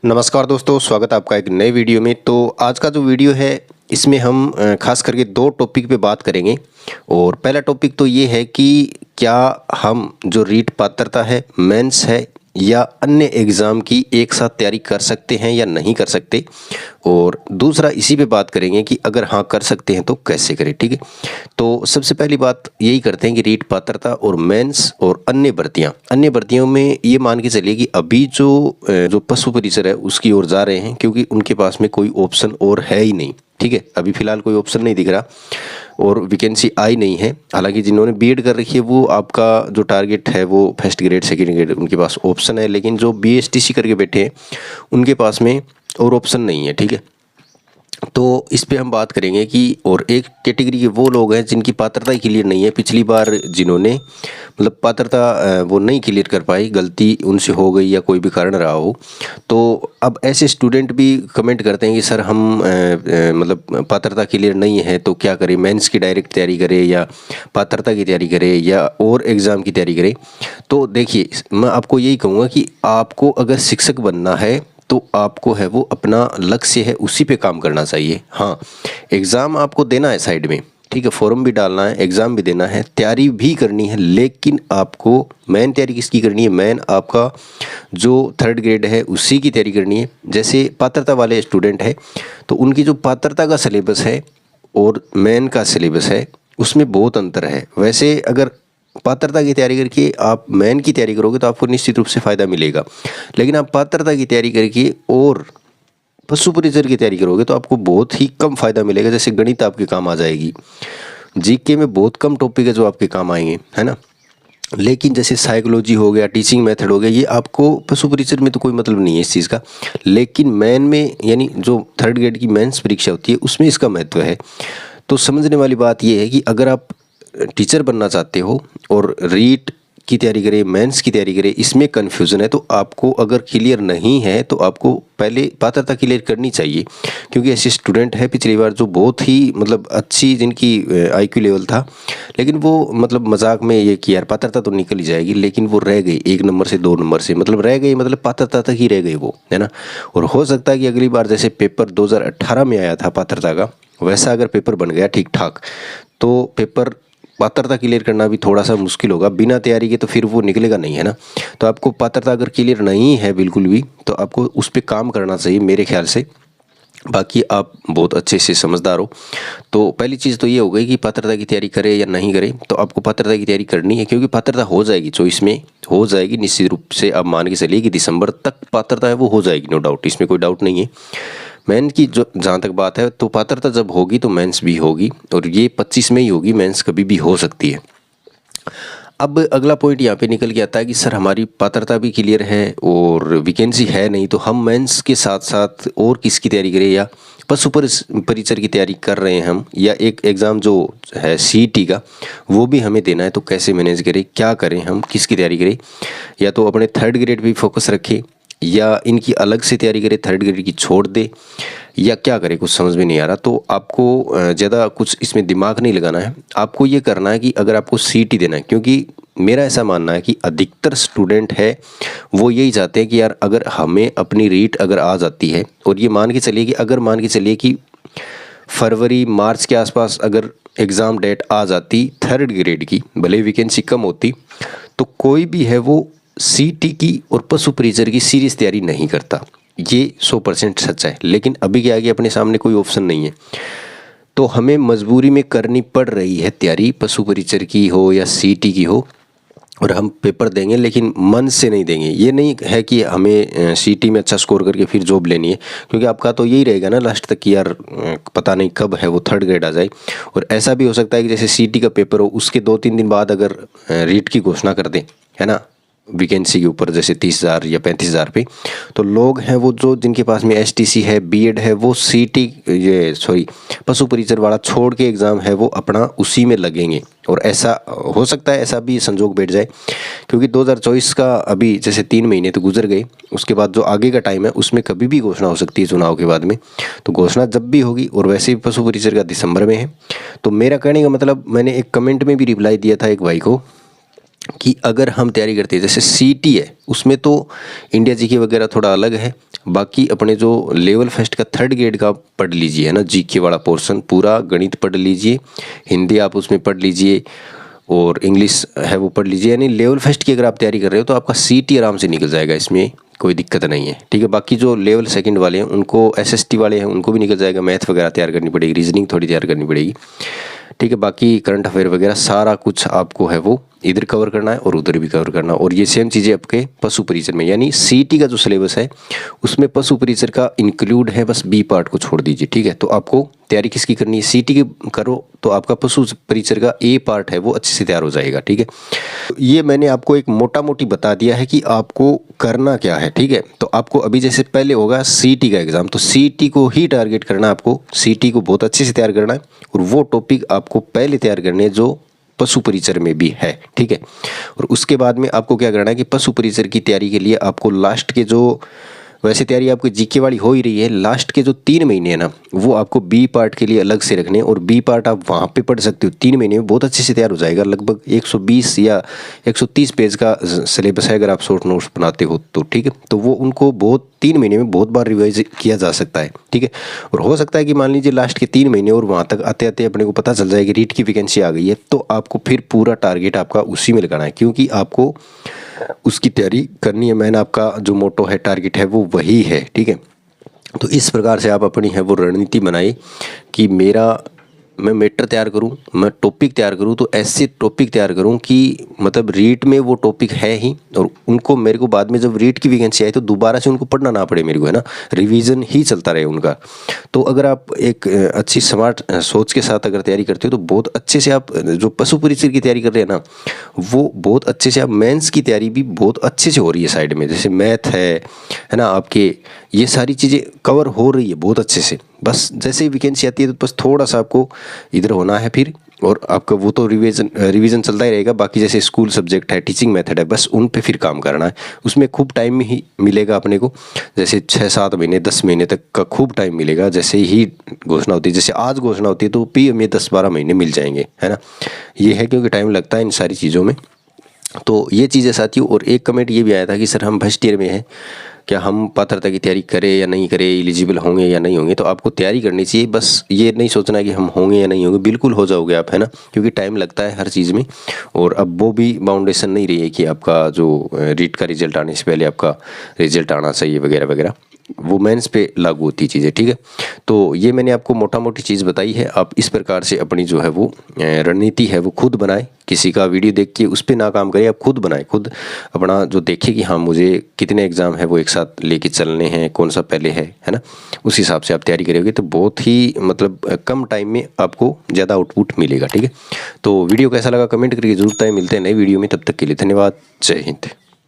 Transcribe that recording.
नमस्कार दोस्तों, स्वागत है आपका एक नए वीडियो में। तो आज का जो वीडियो है इसमें हम खास करके दो टॉपिक पे बात करेंगे। और पहला टॉपिक तो ये है कि क्या हम जो रीट पात्रता है, मेंस है या अन्य एग्ज़ाम की एक साथ तैयारी कर सकते हैं या नहीं कर सकते। और दूसरा इसी पे बात करेंगे कि अगर हाँ कर सकते हैं तो कैसे करें। ठीक है, तो सबसे पहली बात यही करते हैं कि रीट पात्रता और मेंस और अन्य भर्तियों में ये मान के चलिए कि अभी जो पशु परिसर है उसकी ओर जा रहे हैं, क्योंकि उनके पास में कोई ऑप्शन और है ही नहीं। ठीक है, अभी फिलहाल कोई ऑप्शन नहीं दिख रहा और वैकेंसी आई नहीं है। हालांकि जिन्होंने बीएड कर रखी है वो आपका जो टारगेट है वो फर्स्ट ग्रेड सेकंड ग्रेड उनके पास ऑप्शन है, लेकिन जो बीएसटीसी करके बैठे हैं उनके पास में और ऑप्शन नहीं है। ठीक है, तो इस पे हम बात करेंगे कि और एक कैटेगरी के वो लोग हैं जिनकी पात्रता ही क्लियर नहीं है। पिछली बार जिन्होंने मतलब पात्रता वो नहीं क्लियर कर पाई, गलती उनसे हो गई या कोई भी कारण रहा हो, तो अब ऐसे स्टूडेंट भी कमेंट करते हैं कि सर हम मतलब पात्रता क्लियर नहीं है तो क्या करें, मेंस की डायरेक्ट तैयारी करें या पात्रता की तैयारी करें या और एग्ज़ाम की तैयारी करें। तो देखिए, मैं आपको यही कहूँगा कि आपको अगर शिक्षक बनना है तो आपको है वो अपना लक्ष्य है उसी पे काम करना चाहिए। हाँ, एग्ज़ाम आपको देना है साइड में, ठीक है, फॉर्म भी डालना है, एग्ज़ाम भी देना है, तैयारी भी करनी है, लेकिन आपको मेन तैयारी किसकी करनी है? मेन आपका जो थर्ड ग्रेड है उसी की तैयारी करनी है। जैसे पात्रता वाले स्टूडेंट है तो उनकी जो पात्रता का सिलेबस है और मेन का सिलेबस है उसमें बहुत अंतर है। वैसे अगर पात्रता की तैयारी करके आप मेन की तैयारी करोगे तो आपको निश्चित रूप से फ़ायदा मिलेगा, लेकिन आप पात्रता की तैयारी करके और पशु परिचर की तैयारी करोगे तो आपको बहुत ही कम फ़ायदा मिलेगा। जैसे गणित आपके काम आ जाएगी, जीके में बहुत कम टॉपिक है जो आपके काम आएंगे, है ना। लेकिन जैसे साइकोलॉजी हो गया, टीचिंग मेथड हो गया, ये आपको पशु परिचर में तो कोई मतलब नहीं है इस चीज़ का, लेकिन मेन में यानी जो थर्ड ग्रेड की मेंस परीक्षा होती है उसमें इसका महत्व है। तो समझने वाली बात यह है कि अगर आप टीचर बनना चाहते हो और रीट की तैयारी करें, मेंस की तैयारी करें, इसमें कन्फ्यूज़न है तो आपको अगर क्लियर नहीं है तो आपको पहले पात्रता क्लियर करनी चाहिए। क्योंकि ऐसे स्टूडेंट है पिछली बार जो बहुत ही मतलब अच्छी जिनकी आईक्यू लेवल था, लेकिन वो मतलब मजाक में ये कि यार पात्रता तो निकल ही जाएगी, लेकिन वो रह गई 1 नंबर से 2 नंबर से, मतलब रह गई, मतलब पात्रता तक ही रह गई वो, है ना। और हो सकता है कि अगली बार जैसे पेपर 2018 में आया था पात्रता का, वैसा अगर पेपर बन गया ठीक ठाक तो पेपर पात्रता क्लियर करना भी थोड़ा सा मुश्किल होगा बिना तैयारी के, तो फिर वो निकलेगा नहीं, है ना। तो आपको पात्रता अगर क्लियर नहीं है बिल्कुल भी तो आपको उस पर काम करना चाहिए मेरे ख्याल से। बाकी आप बहुत अच्छे से समझदार हो। तो पहली चीज़ तो ये हो गई कि पात्रता की तैयारी करें या नहीं करें, तो आपको पात्रता की तैयारी करनी है, क्योंकि पात्रता हो जाएगी, चॉइस में हो जाएगी निश्चित रूप से। आप मान के चलिए कि दिसंबर तक पात्रता है वो हो जाएगी, नो डाउट, इसमें कोई डाउट नहीं है। मेंस की जो जहाँ तक बात है तो पात्रता जब होगी तो मेंस भी होगी, और ये 25 में ही होगी, मेंस कभी भी हो सकती है। अब अगला पॉइंट यहाँ पे निकल के आता है कि सर हमारी पात्रता भी क्लियर है और वैकेंसी है नहीं, तो हम मेंस के साथ साथ और किसकी तैयारी करें, या पशु परिचर की तैयारी कर रहे हैं हम, या एक एग्ज़ाम जो है सीईटी का वो भी हमें देना है, तो कैसे मैनेज करें, क्या करें, हम किसकी तैयारी करें? या तो अपने थर्ड ग्रेड पे फोकस रखें या इनकी अलग से तैयारी करें, थर्ड ग्रेड की छोड़ दे, या क्या करें, कुछ समझ में नहीं आ रहा। तो आपको ज़्यादा कुछ इसमें दिमाग नहीं लगाना है, आपको ये करना है कि अगर आपको सीईटी देना है, क्योंकि मेरा ऐसा मानना है कि अधिकतर स्टूडेंट है वो यही चाहते हैं कि यार अगर हमें अपनी रीट अगर आ जाती है, और ये मान के चलिए कि अगर मान के चलिए कि फरवरी मार्च के आसपास अगर एग्ज़ाम डेट आ जाती थर्ड ग्रेड की, भले वैकेंसी कम होती, तो कोई भी है वो सीईटी की और पशु परिचर की सीरियस तैयारी नहीं करता। ये 100% सच है। लेकिन अभी क्या है कि अपने सामने कोई ऑप्शन नहीं है, तो हमें मजबूरी में करनी पड़ रही है तैयारी, पशु परिचर की हो या सीईटी की हो, और हम पेपर देंगे लेकिन मन से नहीं देंगे। ये नहीं है कि हमें सीईटी में अच्छा स्कोर करके फिर जॉब लेनी है, क्योंकि आपका तो यही रहेगा ना लास्ट तक कि यार पता नहीं कब है वो थर्ड ग्रेड आ जाए। और ऐसा भी हो सकता है कि जैसे सीईटी का पेपर हो उसके 2-3 दिन बाद अगर रीट की घोषणा कर दें, है ना, वैकेंसी के ऊपर, जैसे 30,000 या 35,000 पे, तो लोग हैं वो जो जिनके पास में एसटीसी है, बीएड है, वो सीईटी ये सॉरी पशु परिचर वाला छोड़ के एग्ज़ाम है वो अपना उसी में लगेंगे। और ऐसा हो सकता है, ऐसा भी संजोग बैठ जाए, क्योंकि 2024 का अभी जैसे 3 महीने तो गुजर गए, उसके बाद जो आगे का टाइम है उसमें कभी भी घोषणा हो सकती है चुनाव के बाद में। तो घोषणा जब भी होगी, और वैसे भी पशु परिचर का दिसंबर में है, तो मेरा कहने का मतलब, मैंने एक कमेंट में भी रिप्लाई दिया था एक भाई को कि अगर हम तैयारी करते हैं, जैसे सीटी है उसमें तो इंडिया जीके वगैरह थोड़ा अलग है, बाकी अपने जो लेवल फर्स्ट का 3rd ग्रेड का पढ़ लीजिए, है ना, जीके वाला पोर्शन पूरा, गणित पढ़ लीजिए, हिंदी आप उसमें पढ़ लीजिए और इंग्लिश है वो पढ़ लीजिए। यानी लेवल फर्स्ट की अगर आप तैयारी कर रहे हो तो आपका सीटी आराम से निकल जाएगा, इसमें कोई दिक्कत नहीं है, ठीक है। बाकी जो लेवल सेकंड वाले हैं उनको, एसएसटी वाले हैं उनको भी निकल जाएगा, मैथ वगैरह तैयार करनी पड़ेगी, रीजनिंग थोड़ी तैयार करनी पड़ेगी, ठीक है। बाकी करंट अफेयर वगैरह सारा कुछ आपको है वो इधर कवर करना है और उधर भी कवर करना है। और ये सेम चीज़ें आपके पशु परिचर में, यानी सीटी का जो सिलेबस है उसमें पशु परिचर का इंक्लूड है, बस बी पार्ट को छोड़ दीजिए, ठीक है। तो आपको तैयारी किसकी करनी है, सीटी की करो तो आपका पशु परिचर का ए पार्ट है वो अच्छे से तैयार हो जाएगा, ठीक है। ये मैंने आपको एक मोटा मोटी बता दिया है कि आपको करना क्या है, ठीक है। तो आपको अभी जैसे पहले होगा सीटी का एग्जाम, तो सीटी को ही टारगेट करना है, आपको सीटी को बहुत अच्छे से तैयार करना है और वो टॉपिक आपको पहले तैयार करने हैं जो पशु परिचर में भी है, ठीक है। और उसके बाद में आपको क्या करना है कि पशु परिचर की तैयारी के लिए आपको लास्ट के जो, वैसे तैयारी आपकी जीके वाली हो ही रही है, लास्ट के जो 3 महीने हैं ना वो आपको बी पार्ट के लिए अलग से रखने, और बी पार्ट आप वहाँ पे पढ़ सकते हो, 3 महीने में बहुत अच्छे से तैयार हो जाएगा। लगभग 120 या 130 पेज का सिलेबस है अगर आप शॉर्ट नोट्स बनाते हो तो, ठीक है। तो वो उनको बहुत 3 महीने में बहुत बार रिवाइज किया जा सकता है, ठीक है। और हो सकता है कि मान लीजिए लास्ट के 3 महीने और वहाँ तक आते आते अपने को पता चल जाए कि रीट की वैकेंसी आ गई है, तो आपको फिर पूरा टारगेट आपका उसी में लगाना है, क्योंकि आपको उसकी तैयारी करनी है। मैंने आपका जो मोटो है, टारगेट है वो वही है, ठीक है। तो इस प्रकार से आप अपनी है वो रणनीति बनाए कि मैं मैटर तैयार करूं, मैं टॉपिक तैयार करूं, तो ऐसे टॉपिक तैयार करूं कि मतलब रीट में वो टॉपिक है ही, और उनको मेरे को बाद में जब रीट की वैकेंसी आई तो दोबारा से उनको पढ़ना ना पड़े मेरे को, है ना, रिवीजन ही चलता रहे उनका। तो अगर आप एक अच्छी स्मार्ट सोच के साथ अगर तैयारी करते हो तो बहुत अच्छे से आप जो पशु परिचर की तैयारी कर रहे हैं ना वो बहुत अच्छे से, आप मेंस की तैयारी भी बहुत अच्छे से हो रही है साइड में, जैसे मैथ है ना, आपके ये सारी चीज़ें कवर हो रही है बहुत अच्छे से। बस जैसे ही वैकेंसी आती है तो बस थोड़ा सा आपको इधर होना है फिर, और आपका वो तो रिवीजन चलता ही रहेगा। बाकी जैसे स्कूल सब्जेक्ट है, टीचिंग मेथड है, बस उन पे फिर काम करना है, उसमें खूब टाइम ही मिलेगा अपने को, जैसे 6-7 महीने 10 महीने तक का खूब टाइम मिलेगा। जैसे ही घोषणा होती है, जैसे आज घोषणा होती है तो पी में 10-12 महीने मिल जाएंगे, है ना। ये है क्योंकि टाइम लगता है इन सारी चीज़ों में। तो ये चीज़ें साथियों, और एक कमेंट ये भी आया था कि सर हम फर्स्ट ईयर में हैं, क्या हम पात्रता की तैयारी करें या नहीं करें, एलिजिबल होंगे या नहीं होंगे। तो आपको तैयारी करनी चाहिए, बस ये नहीं सोचना कि हम होंगे या नहीं होंगे, बिल्कुल हो जाओगे आप, है ना, क्योंकि टाइम लगता है हर चीज़ में। और अब वो भी बाउंडेशन नहीं रही है कि आपका जो रीट का रिजल्ट आने से पहले आपका रिजल्ट आना चाहिए वगैरह वगैरह, वो मेंस पे लागू होती चीज़ें, ठीक है। तो ये मैंने आपको मोटा मोटी चीज़ बताई है, आप इस प्रकार से अपनी जो है वो रणनीति है वो खुद बनाए, किसी का वीडियो देख के उस पर ना काम करें, आप खुद बनाए, खुद अपना जो देखे कि हाँ मुझे कितने एग्ज़ाम है वो एक साथ लेके चलने हैं, कौन सा पहले है ना, उस हिसाब से आप तैयारी करोगे तो बहुत ही मतलब कम टाइम में आपको ज़्यादा आउटपुट मिलेगा, ठीक है। तो वीडियो कैसा लगा कमेंट करके जरूर बताएं, मिलते हैं नई वीडियो में, तब तक के लिए धन्यवाद, जय हिंद।